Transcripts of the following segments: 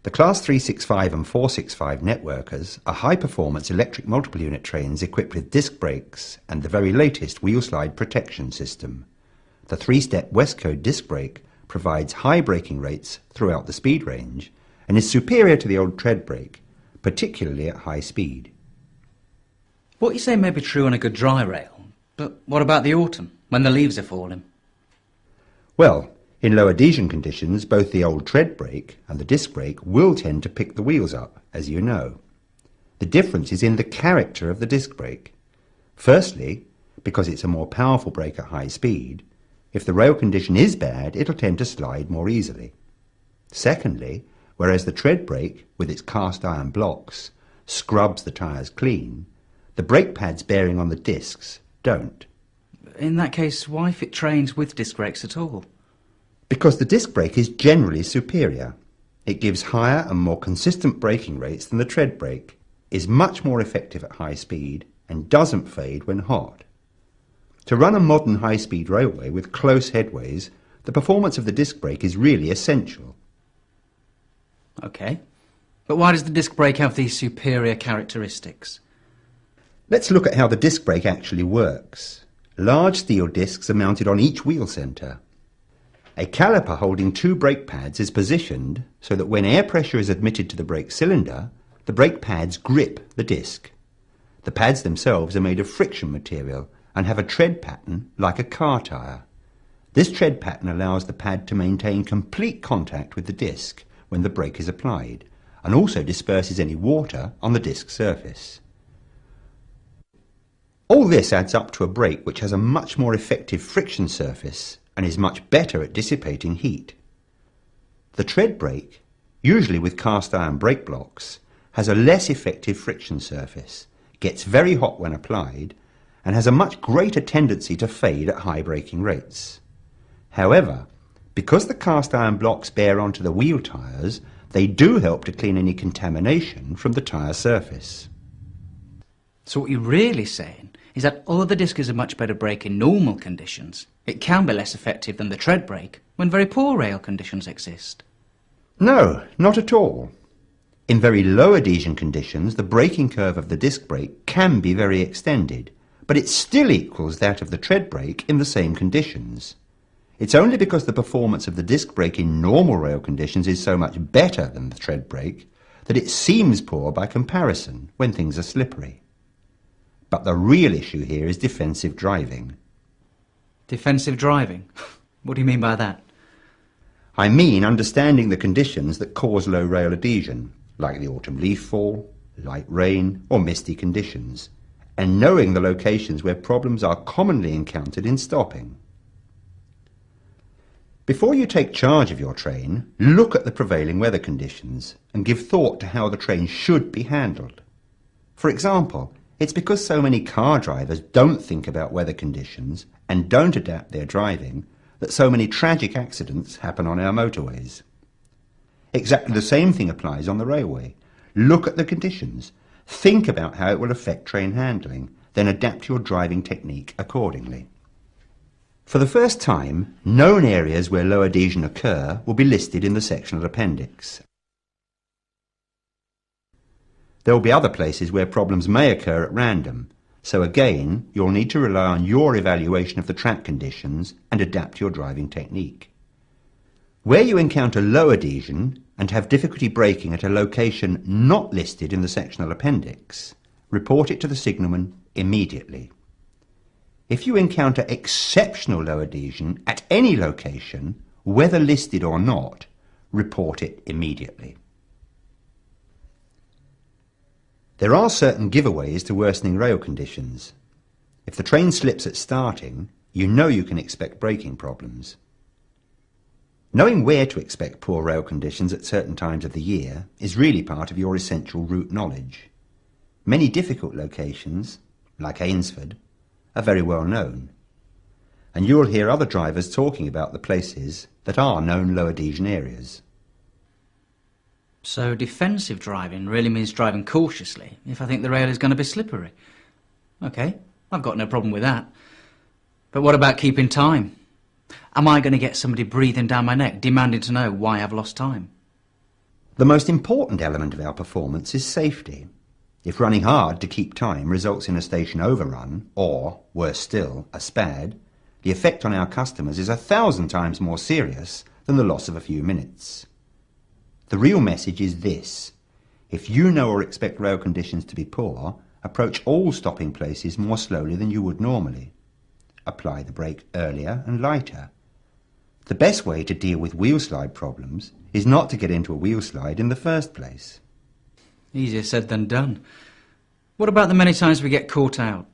The Class 365 and 465 networkers are high-performance electric multiple unit trains equipped with disc brakes and the very latest wheel slide protection system. The three-step Westcode disc brake provides high braking rates throughout the speed range and is superior to the old tread brake, particularly at high speed. What you say may be true on a good dry rail, but what about the autumn, when the leaves are falling? Well, in low adhesion conditions, both the old tread brake and the disc brake will tend to pick the wheels up, as you know. The difference is in the character of the disc brake. Firstly, because it's a more powerful brake at high speed, if the rail condition is bad, it'll tend to slide more easily. Secondly, whereas the tread brake, with its cast iron blocks, scrubs the tyres clean, the brake pads bearing on the discs don't. In that case, why fit trains with disc brakes at all? Because the disc brake is generally superior. It gives higher and more consistent braking rates than the tread brake, is much more effective at high speed, and doesn't fade when hot. To run a modern high-speed railway with close headways, the performance of the disc brake is really essential. OK. But why does the disc brake have these superior characteristics? Let's look at how the disc brake actually works. Large steel discs are mounted on each wheel centre. A caliper holding two brake pads is positioned so that when air pressure is admitted to the brake cylinder, the brake pads grip the disc. The pads themselves are made of friction material and have a tread pattern like a car tyre. This tread pattern allows the pad to maintain complete contact with the disc when the brake is applied, and also disperses any water on the disc surface. All this adds up to a brake which has a much more effective friction surface and is much better at dissipating heat. The tread brake, usually with cast iron brake blocks, has a less effective friction surface, gets very hot when applied, and has a much greater tendency to fade at high braking rates. However, because the cast iron blocks bear onto the wheel tyres, they do help to clean any contamination from the tyre surface. So what you're really saying is that although the disc is a much better brake in normal conditions, it can be less effective than the tread brake when very poor rail conditions exist. No, not at all. In very low adhesion conditions, the braking curve of the disc brake can be very extended, but it still equals that of the tread brake in the same conditions. It's only because the performance of the disc brake in normal rail conditions is so much better than the tread brake that it seems poor by comparison when things are slippery. But the real issue here is defensive driving. Defensive driving? What do you mean by that? I mean understanding the conditions that cause low rail adhesion, like the autumn leaf fall, light rain or misty conditions, and knowing the locations where problems are commonly encountered in stopping. Before you take charge of your train, look at the prevailing weather conditions and give thought to how the train should be handled. For example, it's because so many car drivers don't think about weather conditions and don't adapt their driving that so many tragic accidents happen on our motorways. Exactly the same thing applies on the railway. Look at the conditions, think about how it will affect train handling, then adapt your driving technique accordingly. For the first time, known areas where low adhesion occur will be listed in the sectional appendix. There will be other places where problems may occur at random, so again, you'll need to rely on your evaluation of the track conditions and adapt your driving technique. Where you encounter low adhesion and have difficulty braking at a location not listed in the sectional appendix, report it to the signalman immediately. If you encounter exceptional low adhesion at any location, whether listed or not, report it immediately. There are certain giveaways to worsening rail conditions. If the train slips at starting, you know you can expect braking problems. Knowing where to expect poor rail conditions at certain times of the year is really part of your essential route knowledge. Many difficult locations, like Ainsford, are very well known, and you'll hear other drivers talking about the places that are known low adhesion areas. So defensive driving really means driving cautiously if I think the rail is going to be slippery. OK, I've got no problem with that. But what about keeping time? Am I going to get somebody breathing down my neck, demanding to know why I've lost time? The most important element of our performance is safety. If running hard to keep time results in a station overrun, or, worse still, a SPAD, the effect on our customers is 1,000 times more serious than the loss of a few minutes. The real message is this: if you know or expect rail conditions to be poor, approach all stopping places more slowly than you would normally. Apply the brake earlier and lighter. The best way to deal with wheel slide problems is not to get into a wheel slide in the first place. Easier said than done. What about the many times we get caught out?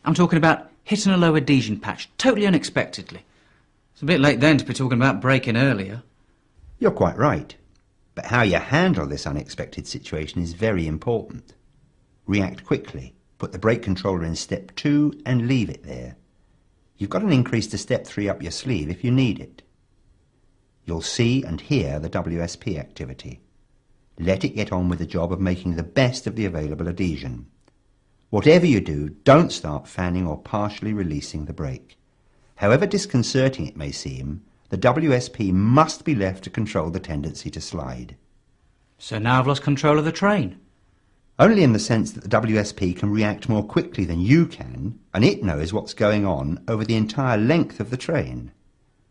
I'm talking about hitting a low adhesion patch totally unexpectedly. It's a bit late then to be talking about braking earlier. You're quite right. But how you handle this unexpected situation is very important. React quickly. Put the brake controller in step 2 and leave it there. You've got an increase to step 3 up your sleeve if you need it. You'll see and hear the WSP activity. Let it get on with the job of making the best of the available adhesion. Whatever you do, don't start fanning or partially releasing the brake. However disconcerting it may seem, the WSP must be left to control the tendency to slide. So now I've lost control of the train? Only in the sense that the WSP can react more quickly than you can, and it knows what's going on over the entire length of the train.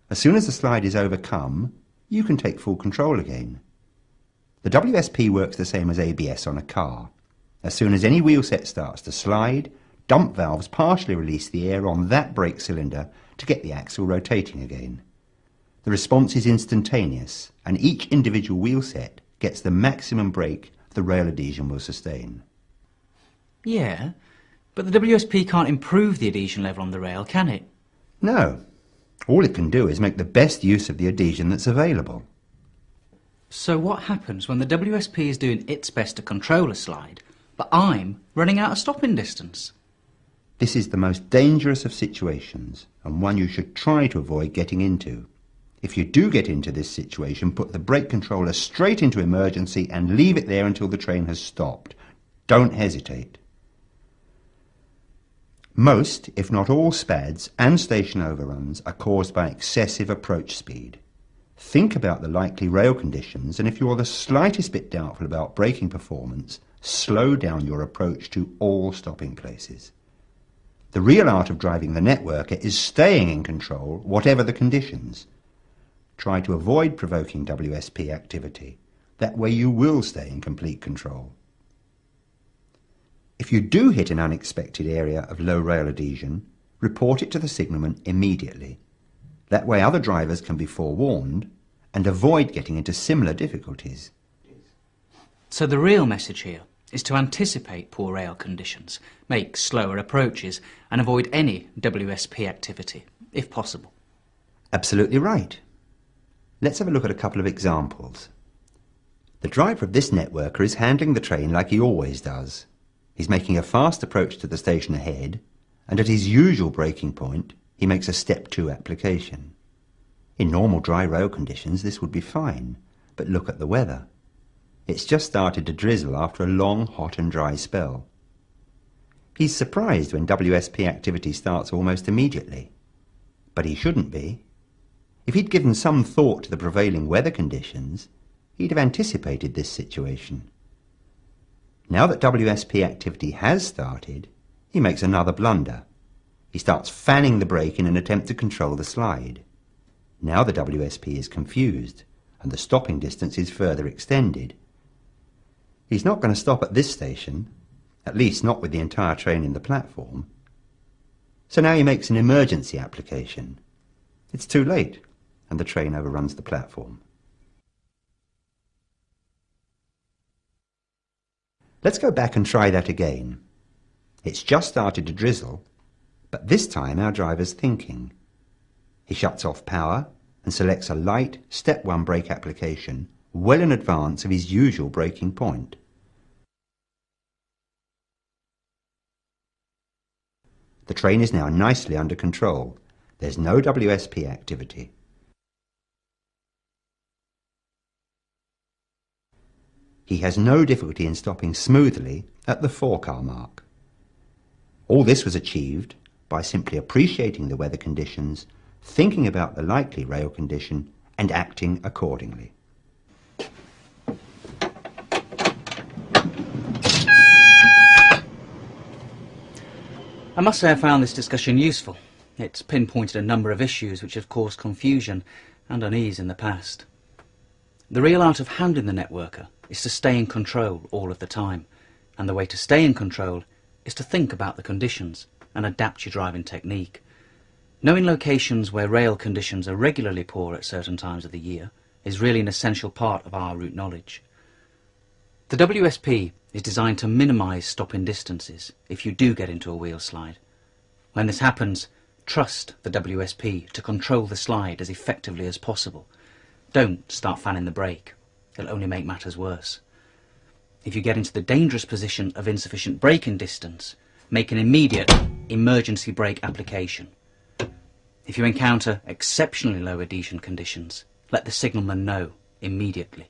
As soon as the slide is overcome, you can take full control again. The WSP works the same as ABS on a car. As soon as any wheel set starts to slide, dump valves partially release the air on that brake cylinder to get the axle rotating again. The response is instantaneous, and each individual wheel set gets the maximum brake the rail adhesion will sustain. Yeah, but the WSP can't improve the adhesion level on the rail, can it? No. All it can do is make the best use of the adhesion that's available. So what happens when the WSP is doing its best to control a slide, but I'm running out of stopping distance? This is the most dangerous of situations, and one you should try to avoid getting into. If you do get into this situation, put the brake controller straight into emergency and leave it there until the train has stopped. Don't hesitate. Most, if not all, SPADs and station overruns are caused by excessive approach speed. Think about the likely rail conditions, and if you're the slightest bit doubtful about braking performance, slow down your approach to all stopping places. The real art of driving the networker is staying in control, whatever the conditions. Try to avoid provoking WSP activity. That way you will stay in complete control. If you do hit an unexpected area of low rail adhesion, report it to the signalman immediately. That way other drivers can be forewarned and avoid getting into similar difficulties. So the real message here is to anticipate poor rail conditions, make slower approaches and avoid any WSP activity, if possible. Absolutely right. Let's have a look at a couple of examples. The driver of this networker is handling the train like he always does. He's making a fast approach to the station ahead, and at his usual braking point, he makes a step 2 application. In normal dry rail conditions, this would be fine, but look at the weather. It's just started to drizzle after a long, hot and dry spell. He's surprised when WSP activity starts almost immediately. But he shouldn't be. If he'd given some thought to the prevailing weather conditions, he'd have anticipated this situation. Now that WSP activity has started, he makes another blunder. He starts fanning the brake in an attempt to control the slide. Now the WSP is confused, and the stopping distance is further extended. He's not going to stop at this station, at least not with the entire train in the platform. So now he makes an emergency application. It's too late, and the train overruns the platform. Let's go back and try that again. It's just started to drizzle, but this time our driver's thinking. He shuts off power and selects a light step 1 brake application well in advance of his usual braking point. The train is now nicely under control. There's no WSP activity. He has no difficulty in stopping smoothly at the 4-car mark. All this was achieved by simply appreciating the weather conditions, thinking about the likely rail condition, and acting accordingly. I must say I found this discussion useful. It's pinpointed a number of issues which have caused confusion and unease in the past. The real art of handling the networker is to stay in control all of the time, and the way to stay in control is to think about the conditions and adapt your driving technique. Knowing locations where rail conditions are regularly poor at certain times of the year is really an essential part of our route knowledge. The WSP is designed to minimise stopping distances if you do get into a wheel slide. When this happens, trust the WSP to control the slide as effectively as possible. Don't start fanning the brake. It'll only make matters worse. If you get into the dangerous position of insufficient braking distance, make an immediate emergency brake application. If you encounter exceptionally low adhesion conditions, let the signalman know immediately.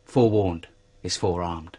Forewarned is forearmed.